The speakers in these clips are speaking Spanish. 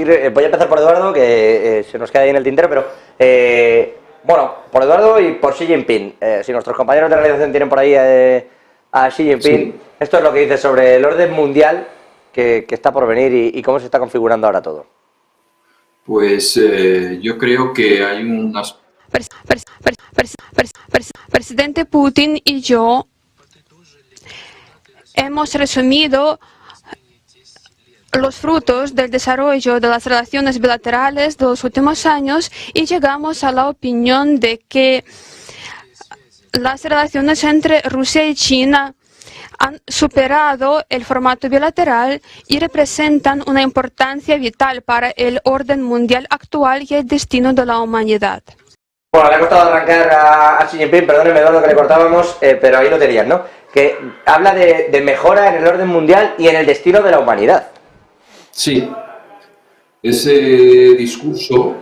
Voy a empezar por Eduardo, que se nos queda ahí en el tintero, pero bueno, por Eduardo y por Xi Jinping. Si nuestros compañeros de realización tienen por ahí a Xi Jinping, sí. Esto es lo que dice sobre el orden mundial que está por venir y cómo se está configurando ahora todo. Pues yo creo que hay unas... Presidente Putin y yo hemos resumido los frutos del desarrollo de las relaciones bilaterales de los últimos años y llegamos a la opinión de que las relaciones entre Rusia y China han superado el formato bilateral y representan una importancia vital para el orden mundial actual y el destino de la humanidad. Bueno, le ha costado arrancar a Xi Jinping, perdóneme Eduardo que le cortábamos, pero ahí lo tenías, ¿no? Que habla de mejora en el orden mundial y en el destino de la humanidad. Sí, ese discurso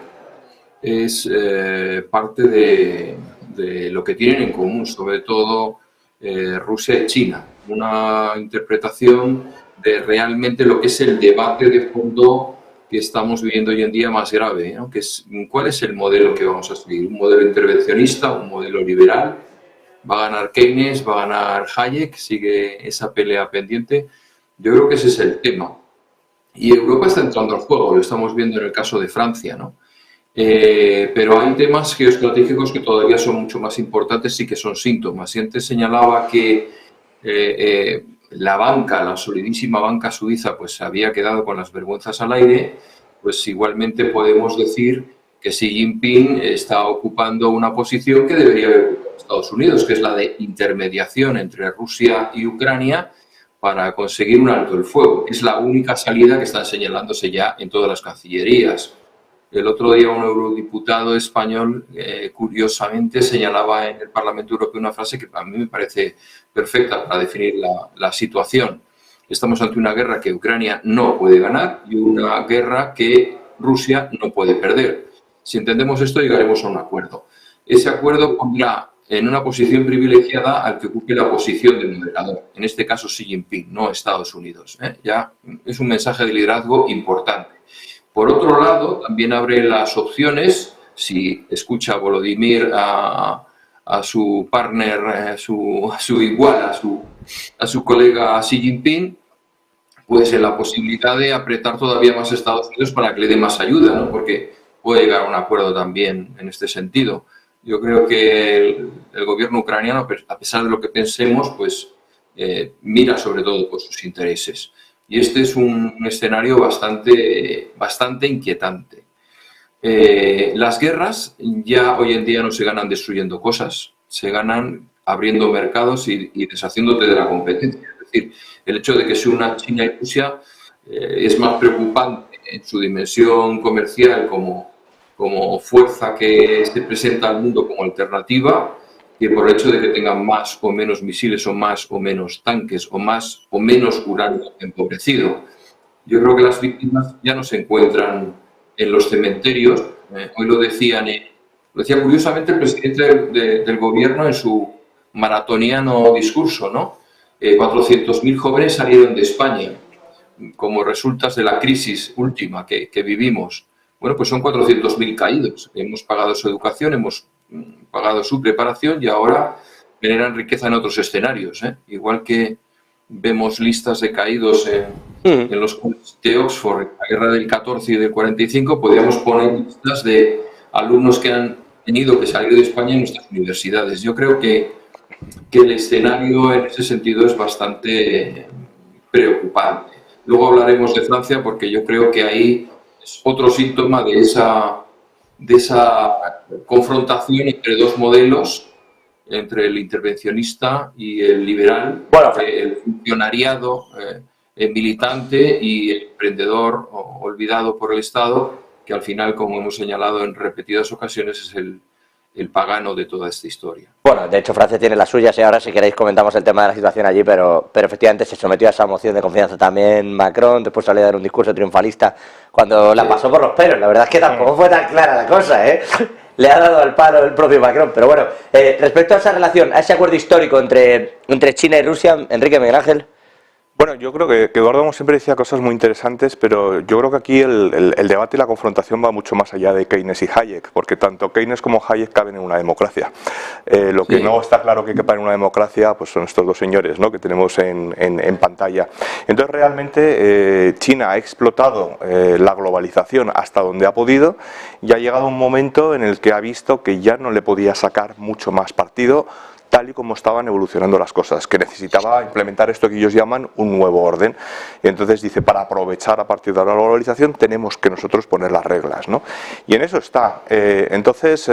es parte de lo que tienen en común, sobre todo Rusia y China. Una interpretación de realmente lo que es el debate de fondo que estamos viviendo hoy en día más grave, ¿no? Que es, ¿cuál es el modelo que vamos a seguir? ¿Un modelo intervencionista, un modelo liberal? ¿Va a ganar Keynes? ¿Va a ganar Hayek? ¿Sigue esa pelea pendiente? Yo creo que ese es el tema. Y Europa está entrando al juego, lo estamos viendo en el caso de Francia, ¿no? Pero hay temas geoestratégicos que todavía son mucho más importantes y que son síntomas. Y antes señalaba que la banca, la solidísima banca suiza, pues había quedado con las vergüenzas al aire, pues igualmente podemos decir que Xi Jinping está ocupando una posición que debería haber ocupado Estados Unidos, que es la de intermediación entre Rusia y Ucrania para conseguir un alto el fuego. Es la única salida que están señalándose ya en todas las cancillerías. El otro día un eurodiputado español, curiosamente, señalaba en el Parlamento Europeo una frase que a mí me parece perfecta para definir la situación. Estamos ante una guerra que Ucrania no puede ganar y una guerra que Rusia no puede perder. Si entendemos esto, llegaremos a un acuerdo. Ese acuerdo pondrá en una posición privilegiada al que ocupe la posición de moderador, en este caso Xi Jinping, no Estados Unidos. Ya es un mensaje de liderazgo importante. Por otro lado, también abre las opciones, si escucha a Volodymyr a su partner, a su igual, a su colega Xi Jinping, pues en la posibilidad de apretar todavía más a Estados Unidos para que le dé más ayuda, ¿no? Porque puede llegar a un acuerdo también en este sentido. Yo creo que el gobierno ucraniano, a pesar de lo que pensemos, pues mira sobre todo por sus intereses. Y este es un escenario bastante inquietante. Las guerras ya hoy en día no se ganan destruyendo cosas, se ganan abriendo mercados y deshaciéndote de la competencia. Es decir, el hecho de que se una China y Rusia es más preocupante en su dimensión comercial como fuerza que se presenta al mundo como alternativa, que por el hecho de que tengan más o menos misiles o más o menos tanques o más o menos uranio empobrecido. Yo creo que las víctimas ya no se encuentran en los cementerios. Hoy lo decía curiosamente el presidente del gobierno en su maratoniano discurso, ¿no? 400.000 jóvenes salieron de España como resultas de la crisis última que vivimos. Bueno, pues son 400.000 caídos. Hemos pagado su educación, hemos pagado su preparación y ahora generan riqueza en otros escenarios. Igual que vemos listas de caídos en los colegios de Oxford, en la guerra del 14 y del 45, podríamos poner listas de alumnos que han tenido que salir de España en nuestras universidades. Yo creo que el escenario en ese sentido es bastante preocupante. Luego hablaremos de Francia porque yo creo que ahí es otro síntoma de esa confrontación entre dos modelos, entre el intervencionista y el liberal, bueno, el funcionariado militante y el emprendedor olvidado por el Estado, que al final, como hemos señalado en repetidas ocasiones, es el pagano de toda esta historia. Bueno, de hecho Francia tiene las suyas y ahora si queréis comentamos el tema de la situación allí, pero efectivamente se sometió a esa moción de confianza también Macron, después salió a dar un discurso triunfalista cuando la pasó por los pelos. La verdad es que tampoco fue tan clara la cosa, le ha dado al palo el propio Macron, pero bueno, respecto a esa relación, a ese acuerdo histórico entre China y Rusia, Enrique, Miguel Ángel. Bueno, yo creo que Eduardo siempre decía cosas muy interesantes, pero yo creo que aquí el debate y la confrontación va mucho más allá de Keynes y Hayek, porque tanto Keynes como Hayek caben en una democracia. Lo que no está claro que quepa en una democracia pues son estos dos señores, ¿no?, que tenemos en pantalla. Entonces realmente China ha explotado la globalización hasta donde ha podido y ha llegado un momento en el que ha visto que ya no le podía sacar mucho más partido tal y como estaban evolucionando las cosas, que necesitaba implementar esto que ellos llaman un nuevo orden. Y entonces dice, para aprovechar a partir de la globalización tenemos que nosotros poner las reglas, ¿no? Y en eso está. Entonces,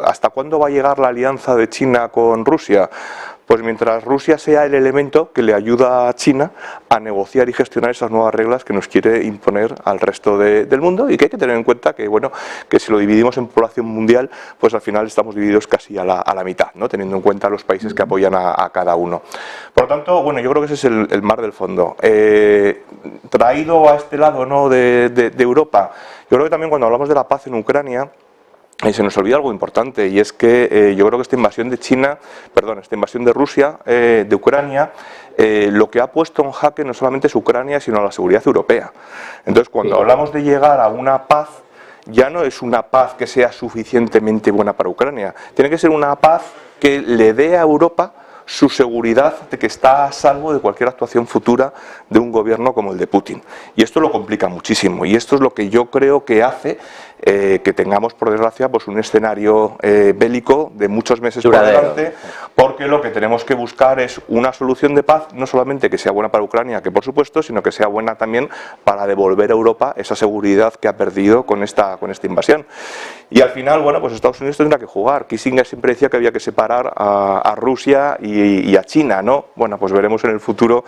¿hasta cuándo va a llegar la alianza de China con Rusia? Pues mientras Rusia sea el elemento que le ayuda a China a negociar y gestionar esas nuevas reglas que nos quiere imponer al resto del mundo, y que hay que tener en cuenta que, bueno, que si lo dividimos en población mundial, pues al final estamos divididos casi a la mitad, ¿no?, teniendo en cuenta los países que apoyan a cada uno. Por lo tanto, bueno, yo creo que ese es el mar del fondo. Traído a este lado, ¿no?, de Europa, yo creo que también cuando hablamos de la paz en Ucrania, se nos olvida algo importante, y es que yo creo que esta invasión de Rusia, de Ucrania, lo que ha puesto en jaque no solamente es Ucrania, sino la seguridad europea. Entonces, cuando hablamos de llegar a una paz, ya no es una paz que sea suficientemente buena para Ucrania, tiene que ser una paz que le dé a Europa su seguridad de que está a salvo de cualquier actuación futura de un gobierno como el de Putin. Y esto lo complica muchísimo, y esto es lo que yo creo que hace que tengamos, por desgracia, pues un escenario bélico de muchos meses por delante, porque lo que tenemos que buscar es una solución de paz, no solamente que sea buena para Ucrania, que por supuesto, sino que sea buena también para devolver a Europa esa seguridad que ha perdido con esta invasión. Y al final, bueno, pues Estados Unidos tendrá que jugar. Kissinger siempre decía que había que separar a Rusia y a China, ¿no? Bueno, pues veremos en el futuro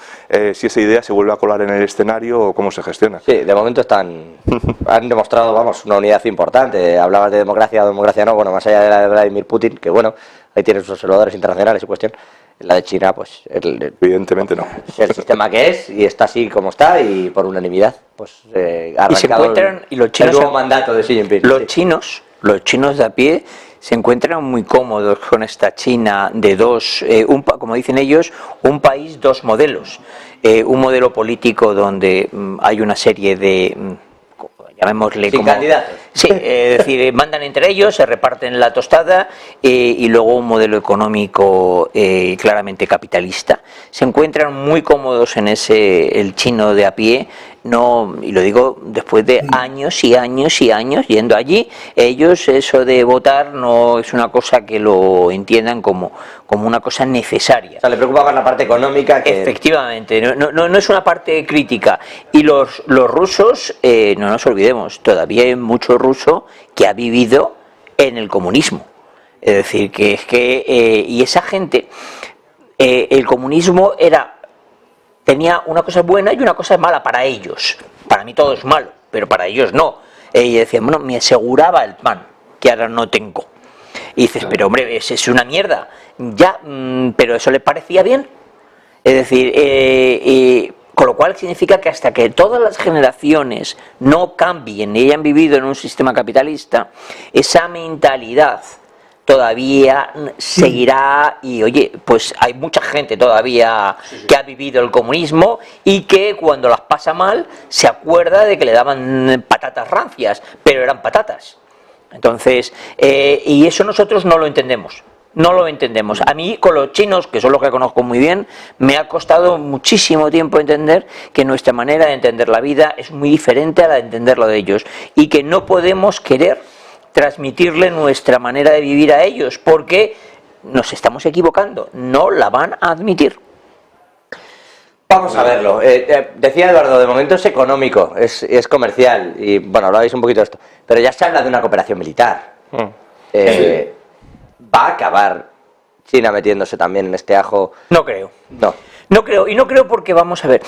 si esa idea se vuelve a colar en el escenario o cómo se gestiona. Sí, de momento han demostrado, vamos, una unidad importante. Hablabas de democracia no, bueno, más allá de la de Vladimir Putin, que bueno, ahí tienen sus observadores internacionales y cuestión. La de China, pues evidentemente no. Es el sistema que es, y está así como está, y por unanimidad, pues y se encuentran, y los chinos, el nuevo mandato de Xi Jinping. Los chinos de a pie se encuentran muy cómodos con esta China de dos, como dicen ellos, un país, dos modelos. Un modelo político donde hay una serie de, llamémosle sin como candidatos. Sí, es decir, mandan entre ellos, se reparten la tostada, y luego un modelo económico claramente capitalista. Se encuentran muy cómodos en el chino de a pie, no, y lo digo después de años y años y años yendo allí. Ellos, eso de votar no es una cosa que lo entiendan como una cosa necesaria. O sea, le preocupa más la parte económica que... Efectivamente, no es una parte crítica. Y los rusos, no nos olvidemos, todavía hay mucho ruso que ha vivido en el comunismo. Es decir, y esa gente, el comunismo tenía una cosa buena y una cosa mala para ellos. Para mí todo es malo, pero para ellos no. Y decían, bueno, me aseguraba el pan, que ahora no tengo. Y dices, pero hombre, es una mierda. Ya, pero eso le parecía bien. Es decir, con lo cual significa que hasta que todas las generaciones no cambien y hayan vivido en un sistema capitalista, esa mentalidad todavía seguirá. Y oye, pues hay mucha gente todavía que ha vivido el comunismo y que cuando las pasa mal se acuerda de que le daban patatas rancias, pero eran patatas. Entonces, y eso nosotros no lo entendemos. No lo entendemos. A mí, con los chinos, que son los que conozco muy bien, me ha costado muchísimo tiempo entender que nuestra manera de entender la vida es muy diferente a la de entenderlo de ellos, y que no podemos querer transmitirle nuestra manera de vivir a ellos, porque nos estamos equivocando, no la van a admitir. Vamos a verlo. Decía Eduardo, de momento es económico, es comercial, y bueno, hablabais un poquito de esto, pero ya se habla de una cooperación militar. ¿Va a acabar China metiéndose también en este ajo? No creo. No creo, y no creo porque, vamos a ver,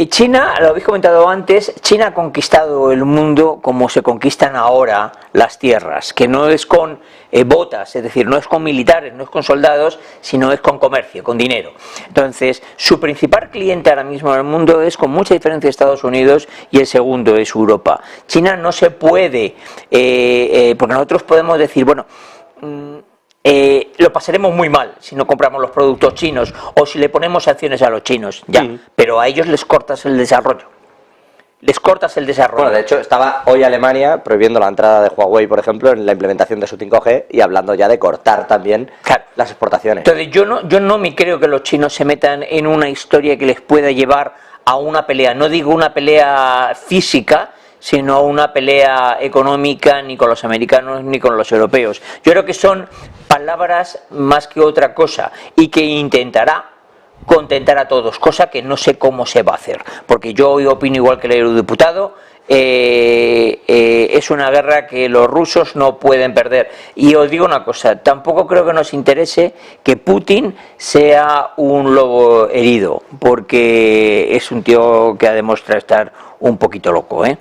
China, lo habéis comentado antes, China ha conquistado el mundo como se conquistan ahora las tierras, que no es con botas, es decir, no es con militares, no es con soldados, sino es con comercio, con dinero. Entonces, su principal cliente ahora mismo en el mundo es, con mucha diferencia, Estados Unidos, y el segundo es Europa. China no se puede, porque nosotros podemos decir, bueno, lo pasaremos muy mal si no compramos los productos chinos o si le ponemos sanciones a los chinos, ya, pero a ellos les cortas el desarrollo. Les cortas el desarrollo. Bueno, de hecho, estaba hoy Alemania prohibiendo la entrada de Huawei, por ejemplo, en la implementación de su 5G y hablando ya de cortar también las exportaciones. Entonces, yo no me creo que los chinos se metan en una historia que les pueda llevar a una pelea. No digo una pelea física, sino una pelea económica ni con los americanos ni con los europeos. Yo creo que son palabras más que otra cosa y que intentará contentar a todos, cosa que no sé cómo se va a hacer, porque yo hoy opino igual que el eurodiputado. Es una guerra que los rusos no pueden perder. Y os digo una cosa, tampoco creo que nos interese que Putin sea un lobo herido, porque es un tío que ha demostrado estar un poquito loco, ¿eh?